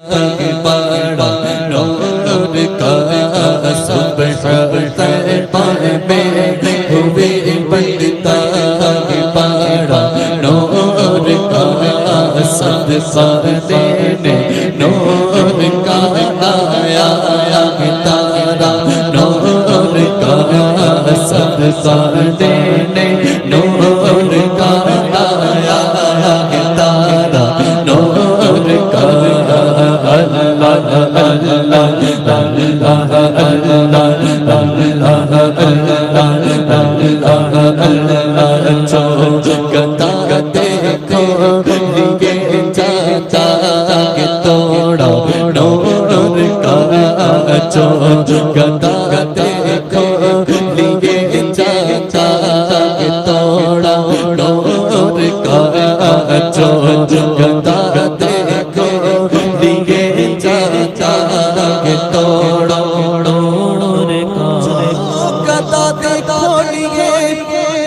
بڑا نور کا صبح طیبہ میں ہوئے بنتا بڑا نور کا صدقہ دینے نور کا آیا تارا نور کا صدقہ دینے نور کا آیا تارا نور کا اللہ اللہ اللہ اللہ دیکھو لیے جاتا کہ توڑا نور کا گدا دیکھو لیے جاتا کہ توڑا نور کا گدا دیکھو لیے جاتا کہ توڑا نور کا گدا دیکھو لیے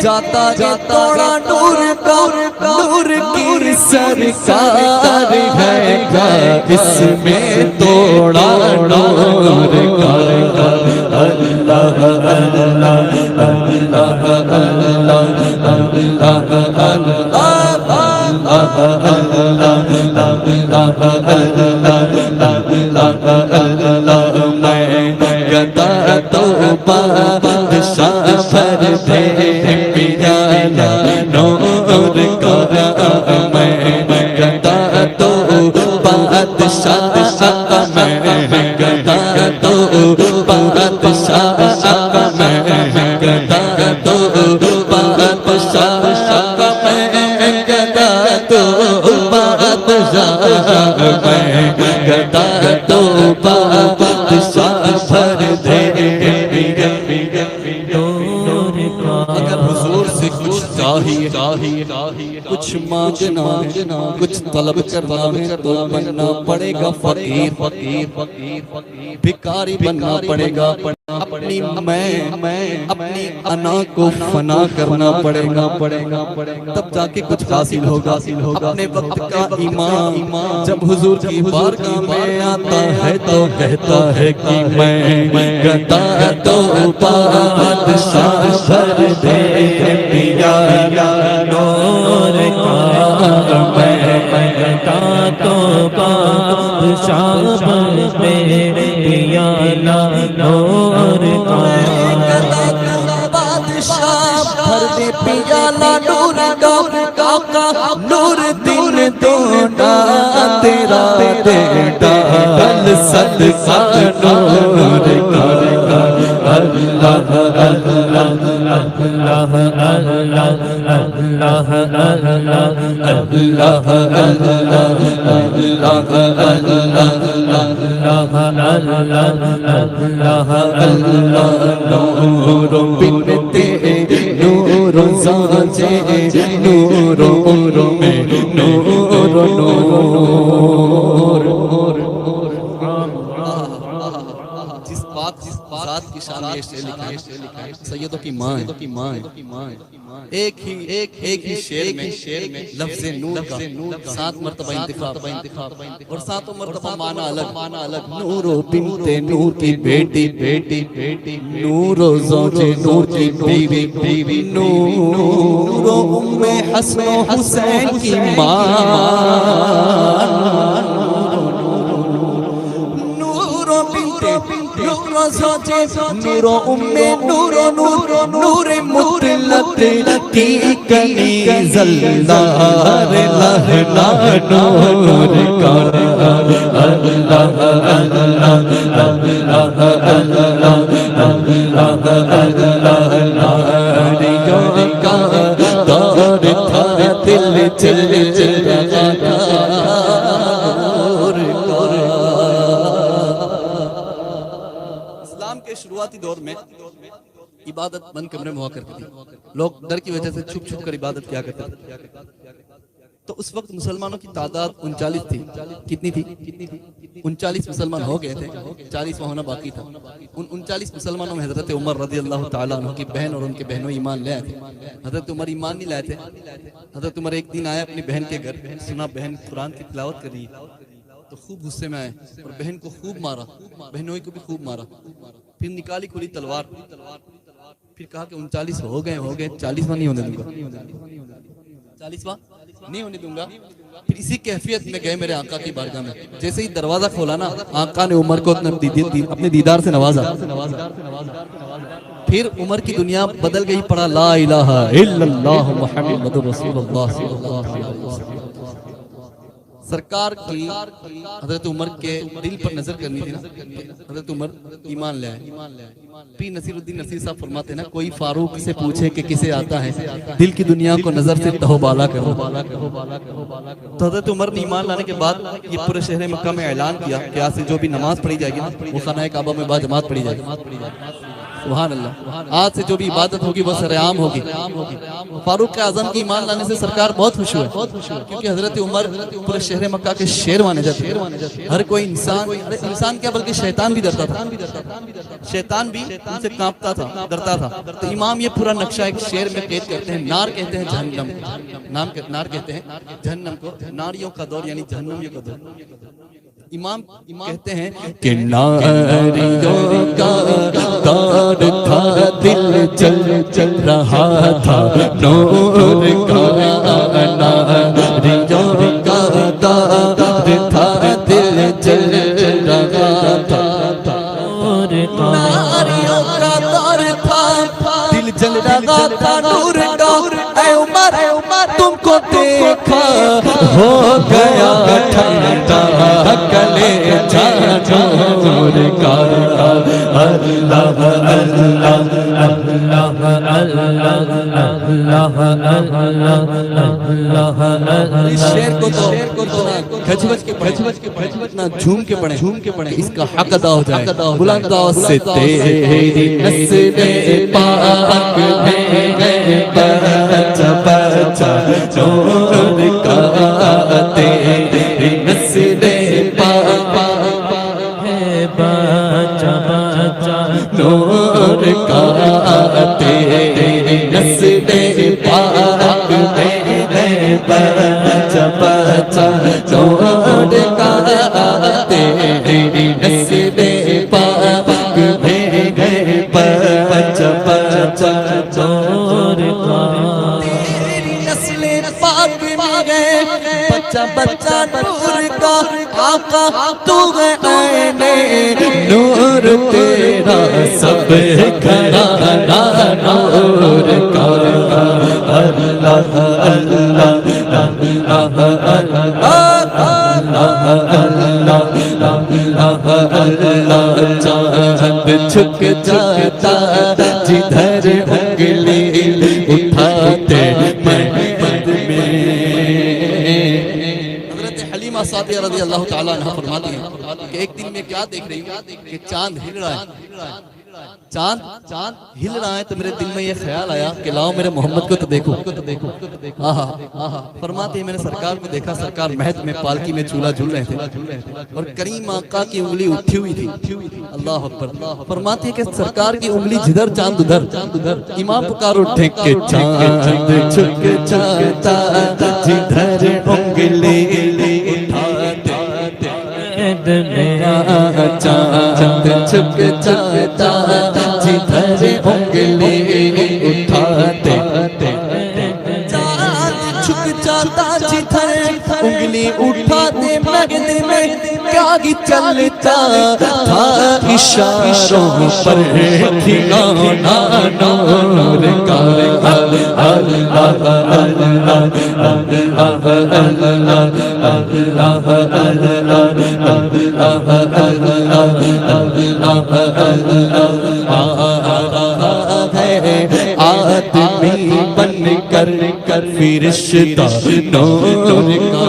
جاتا کہ توڑا نور کا نور کی سرکار ہے گا اس میں توڑا نور کا اللہ اللہ اللہ اللہ میں گدا تو بادشاہ پر دے پیالا نور کا میں گدا تو بادشاہ میں گدا تو بادشاہ میں گدا تو بادشاہ میں گدا تو بادشاہ میں گدا تو بادشاہ بھر دے اگر حضور سے کچھ چاہیے کچھ مانگنا کچھ طلب کرنا ہے تو بننا پڑے گا فقیر بھکاری بننا پڑے گا اپنی میں اپنی انا کو فنا کرنا پڑے گا تب جا کے کچھ حاصل ہوگا اپنے وقت کا امام جب حضور کی بارگاہ میں آتا ہے تو کہتا ہے کہ میں گدا تو بادشاہ بھر دے پیالا نور کا میں گدا تو بادشاہ بھر دے پیالا نور کا بادشاہ بھر دے پیالا نور کا نور دن دونا تیرا بیٹا بل صدقہ نور کا اللہ اللہ اللہ اللہ نور بنتے نور سانچے نور میں نور جس بات کی شان یہ لکھا ہے سیدوں کی ماں ہے ایک ہی شعر میں لفظ نور کا 7 مرتبہ انتخاب اور 7 مرتبہ معنی الگ نور و بنت نور کی بیٹی نور و زوج نور کی بیوی نور و ام حسن و حسین کی ماں نور و بنت نور و زوج نور و ام نور مطلق کی کنی زلدار لہنا نور کا اللہ ناریوں کا دور تھا دل چل اسلام کے شروعاتی دور میں عبادت بند کمرے میں ہوا کرتی تھی لوگ ڈر کی وجہ سے چھپ چھپ کر عبادت کیا کرتے تھے تو اس وقت مسلمانوں کی تعداد 39 تھی کتنی تھی 39 مسلمان ہو گئے تھے 40 ہونا باقی تھا ان 39 مسلمانوں میں حضرت عمر رضی اللہ تعالیٰ عنہ کی بہن اور ان کے بہنوں ایمان لے آئے تھے حضرت عمر ایمان نہیں لائے تھے حضرت عمر ایک دن آیا اپنی بہن کے گھر سنا بہن قرآن کی تلاوت کر رہی تو خوب غصے میں آئے اور بہن کو خوب مارا، بہنوئی کو بھی خوب مارا، پھر نکالی کھلی تلوار، پھر کہا کہ 39 ہو گئے 40واں نہیں ہونے دوں گا، 40واں نہیں ہونے دوں گا۔ پھر اسی کیفیت میں گئے میرے آقا کی بارگاہ میں، جیسے ہی دروازہ کھولا نا، آقا نے عمر کو اپنے دیدار سے نوازا، پھر عمر کی دنیا بدل گئی، پڑا لا الہ الا اللہ محمد رسول اللہ صلی اللہ علیہ وسلم۔ سرکار کی حضرت عمر کے دل پر نظر کرنی تھی نا، حضرت عمر ایمان لے آئے۔ پیر نصیر الدین نصیر صاحب فرماتے ہیں نا، کوئی فاروق سے پوچھے کہ کسے آتا ہے، دل کی دنیا کو نظر سے تہو بالا کرو۔ تو حضرت عمر نے ایمان لانے کے بعد یہ پورے شہر مکہ میں اعلان کیا کہ آج سے جو بھی نماز پڑھی جائے گی وہ خانہ کعبہ میں با جماعت پڑھی جائے گی۔ سبحان اللہ، آج سے جو بھی عبادت ہوگی وہ سرعام ہوگی۔ فاروق اعظم کی ایمان لانے سے سرکار بہت خوش ہوئے، کیونکہ حضرت عمر پورے شہر مکہ کے شیر مانے جاتے ہیں۔ ہر کوئی انسان کیا بلکہ شیطان بھی ڈرتا تھا، شیطان بھی ان سے کانپتا تھا، ڈرتا تھا۔ تو امام یہ پورا نقشہ ایک شعر میں قید کرتے ہیں، نار کہتے ہیں جہنم، نار کہتے ہیں جہنم کو، ناریوں کا دور یعنی جہنمیوں کا دور۔ امام کہتے ہیں کہ ناریوں کا دور تھا، دل چل رہا تھا نور کا، ناریوں کا دور تھا، دل چل رہا تھا، ناریوں کا دور تھا، دل چل رہا تھا نور کا۔ اے عمر تم کو دیکھا ہو گیا ٹھنڈا کلیجہ نور کا۔ اللہ اللہ اللہ، اس شعر کو تو کھچ بچ کے اتنا جھوم کے پڑھیں، اس کا حق ادا ہو جائے۔ بلند آواز سے تیری نسل پاک میں بچہ بچہ نور کا، تیری نسل پاک ہے بچہ بچہ نور کا، تیری نسل پاک ہے بچہ بچہ نور کا، تیری نسل پاک ہے بچہ بچہ نور کا، تیری نسل پاک میں گئے بچہ بچہ نور کا۔ آقا تو عین نور تیرا سب گھرانہ نور کا۔ اللہ اللہ اللہ، چاند چھک جاتا جدھر انگلی اٹھاتے مہد میں۔ حضرت حلیمہ سعدیہ رضی اللہ تعالیٰ عنہ فرماتی ہیں کہ ایک دن میں کیا دیکھ رہی ہوں کہ چاند ہل رہا ہے، چاند ہل رہا ہے، تو میرے دل میں یہ خیال آیا کہ لاؤ میرے محمد کو تو دیکھو۔ فرماتے ہیں میں نے سرکار کو دیکھا، سرکار مہد میں پالکی میں چولہا جھول رہے تھے اور کریم آقا کی انگلی اٹھی ہوئی تھی۔ اللہ اکبر۔ فرماتے ہیں کہ سرکار کی انگلی جدھر چاند ادھر۔ امام پکار اٹھے کہ چاند چھک جاتا جدھر انگلی اٹھاتے، چاند چھک جاتا جدھر انگلی اٹھاتے، چاند چھک جاتا جدھر انگلی اٹھاتے، مہد میں کیا ہی چلتا تھا اشاروں پر ٹھکانا نور کا۔ اللہ آدمی بن کر فرشتہ نور کا۔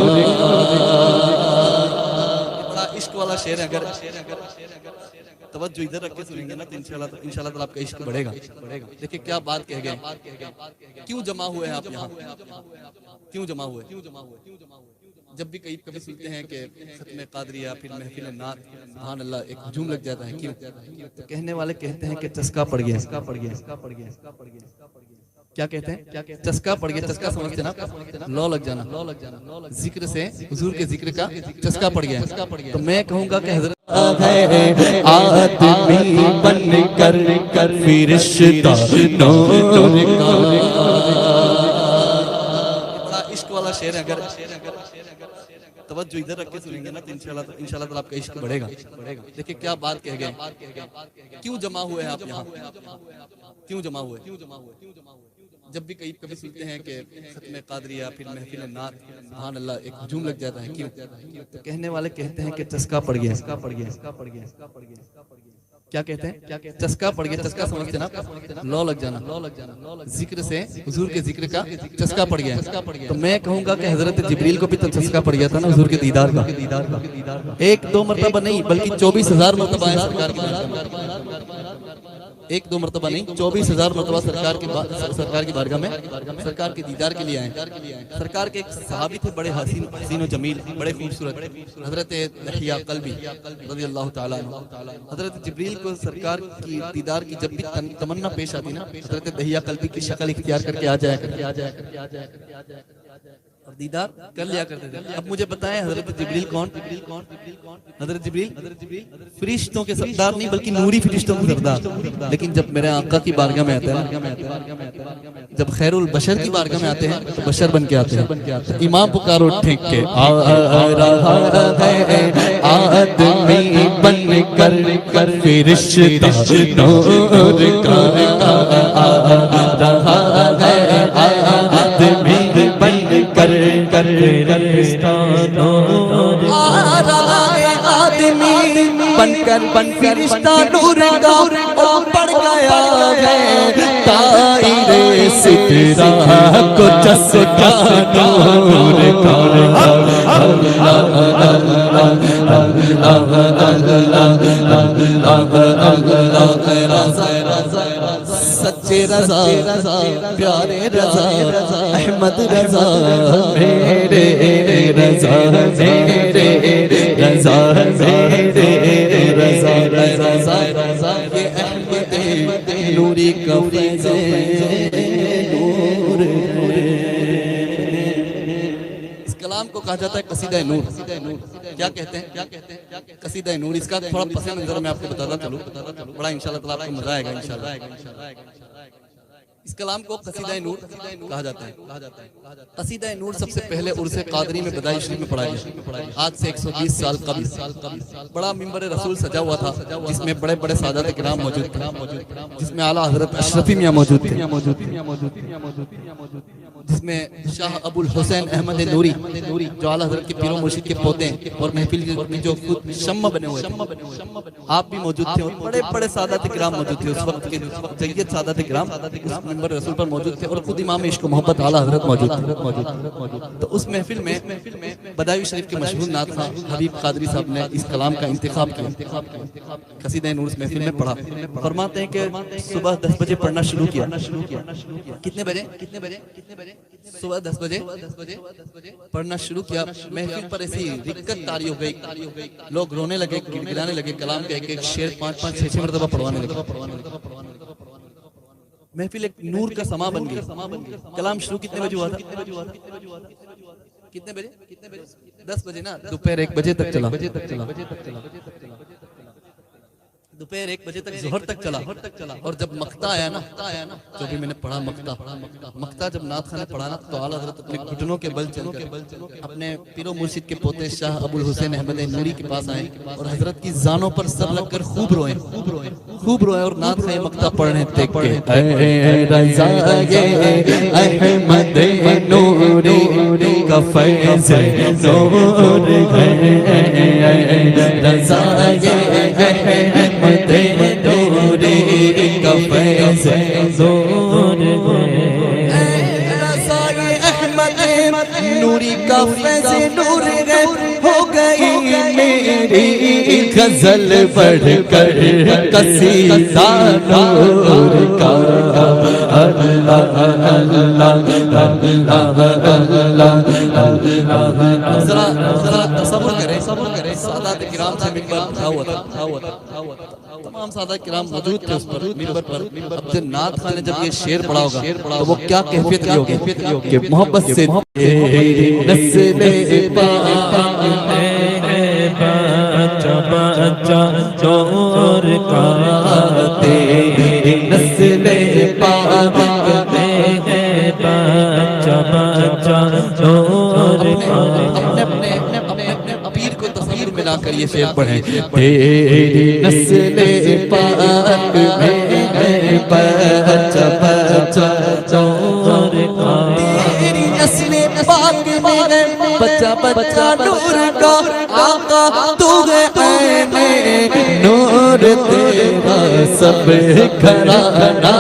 بڑا عشق والا شعر ہے، اگر توجہ ادھر رکھ کے سنیں گے نا تو انشاءاللہ تعالیٰ آپ کا عشق بڑھے گا۔ دیکھیں کیا بات کہہ گئے، کیوں جمع ہوئے ہیں آپ یہاں، کیوں جمع ہوئے؟ جب بھی کبھی سنتے ہیں کہ ختم قادریہ پھر محفل نعت، سبحان اللہ ایک ہجوم لگ جاتا ہے، کیوں؟ تو کہنے والے کہتے ہیں کہ چسکا پڑ گیا، کیا کہتے ہیں؟ چسکا پڑ گیا. چسکا سمجھتے نا؟ لو لگ جانا. ذکر سے حضور کے ذکر کا چسکا پڑ گیا. تو میں کہوں گا کہ حضرت آدمی بن کر فرشتہ نور کا. عشق والا شعر ہے. اگر توجہ ادھر رکھ کے سنیں گے نا تو انشاءاللہ تعالیٰ آپ کا عشق بڑھے گا. دیکھیں کیا بات کہہ گئے. کیوں جمع ہوئے ہیں آپ یہاں؟ کیوں جمع ہوئے؟ جب بھی کبھی سنتے ہیں کہ ختم قادریہ پھر محفل نعت سبحان اللہ ایک ہجوم لگ جاتا ہے. کیوں؟ تو کہنے والے کہتے ہیں کہ چسکا پڑ گیا. کیا کہتے ہیں؟ چسکا پڑ گیا. چسکا سمجھتے نا؟ لو لگ جانا. ذکر سے حضور کے ذکر کا چسکا پڑ گیا. تو میں کہوں گا کہ حضرت جبریل کو بھی تو چسکا پڑ گیا تھا نا حضور کے دیدار کا. ایک دو مرتبہ نہیں بلکہ 24,000 مرتبہ ہے سرکار کی. ایک دو مرتبہ نہیں 24,000 مرتبہ سرکار کی بارگاہ میں سرکار کے دیدار کے لیے آئے. سرکار کے ایک صحابی تھے بڑے حسین و جمیل, بڑے خوبصورت, حضرت دحیہ قلبی رضی اللہ تعالیٰ عنہ. حضرت جبریل کو سرکار کی دیدار کی جب بھی تمنا پیش آتی نا, حضرت دحیہ قلبی کی شکل اختیار کر کے آ جایا اور دیدار کر لیا کرتے تھے. اب مجھے بتائیں حضرت جبریل کون؟ حضرت جبریل فرشتوں کے سردار نہیں بلکہ نوری فرشتوں کے سردار. لیکن جب میرے آقا کی بارگاہ میں آتے ہیں, جب خیر البشر کی بارگاہ میں آتے ہیں تو بشر بن کے آتے ہیں. امام پکارو ٹھیک کے آ رہا ہے آدمی بن کر فرشتہ نور کا. آ رہا ہے آدمی بن کر فرشتہ نور. آ رہا ہے آدمی بن کر فرشتہ نور کا. اور پڑ گیا ہے دائرے سترہ کو چسکا نور کا. سچے رضا پیارے رضا احمد رضا میرے رضا میرے رضا میرے رضا رضا. یہ احمد نوری کا فیض نور. اس کلام کو کہا جاتا ہے قصیدہ نور. کیا کہتے ہیں؟ قصیدہ نور. اس کا تھوڑا پس منظر میں آپ کو بتاتا چلوں, بڑا انشاءاللہ تعالیٰ آپ کو مزہ آئے گا انشاءاللہ. اس کلام کو قصیدہ نور کہا جاتا ہے. قصیدہ نور سب سے پہلے عرس قادری میں بدائع شریف میں پڑھا گیا. آج سے 120 سال قبل بڑا منبر رسول سجا ہوا تھا جس میں بڑے بڑے سادات کرام موجود تھے, جس میں اعلیٰ حضرت اشرفی میاں موجود تھے, جس میں شاہ ابو الحسین احمد نوری جو اعلیٰ حضرت کے پیر و مرشد کے پوتے ہیں اور محفل کی جو خود شمع بنے ہوئے تھے, آپ بھی موجود تھے. اور بڑے بڑے سادات کرام موجود تھے اس وقت کے جیت سادات کرام منبر رسول پر موجود تھے. اور خود امام عشق و محبت اعلیٰ حضرت موجود تھے. تو اس محفل میں بدائع شریف کے مشہور نعت خواں حبیب قادری صاحب نے اس کلام کا انتخاب کیا. قصیدہ نور اس محفل میں پڑھا. فرماتے ہیں کہ صبح 10 بجے پڑھنا شروع کیا. کتنے بجے؟ صبح 10 بجے پڑھنا شروع کیا. محفل پر ایسی رکت طاری ہو گئی, لوگ رونے لگے, گڑگڑانے لگے. کلام کا ایک ایک شعر 5-5 6 مرتبہ پڑھوانے لگے. محفل ایک نور کا سما بن گئی. کلام شروع کتنے بجے ہوا تھا؟ کتنے بجے؟ 10 بجے نا. دوپہر 1 بجے تک چلا. دوپہر 1 بجے تک ظہر تک چلا. اور جب مقطع آیا نا, جو بھی میں نے پڑھا مقطع جب نعت خواں نے پڑھا نا, تو اعلیٰ حضرت اپنے گھٹنوں کے بل چل کر اپنے پیر و مرشد کے پوتے شاہ ابو الحسین احمد نوری کے پاس آئے اور حضرت کی زانوں پر سر لگ کر خوب روئے اور نعت خواں مقطع پڑھنے دیکھ کے اے رضا احمد نوری کا فیض نور ہے. رضا احمد نوری کا فیض نور ہے. رضا احمد نوری کا فیض نور ہے. ہو گئی میری غزل بڑھ کر قصیدہ نور کا. ذرا تصور کریں سادات کرام کرام سے منبر اٹھا ہوا تھا، تمام سادہ کرام موجود تھے اس پر منبر پر. اب جو نعت خان نے جب یہ شعر پڑھا ہوگا تو وہ کیا کیفیت کی ہوگی کہ محبت سے نسل پاک بچہ بچہ چور کا تیری نسل پاک بچہ بچہ چور کا. اپنے پیر کو تصویر میں لا کر یہ شعر پڑھیں. تیری نسل پاک میں بچہ بچہ چور کا. تیری نسل پاک میں بچہ بچہ نور کا آقا تو ہے عین نور تیرا سب گھرانہ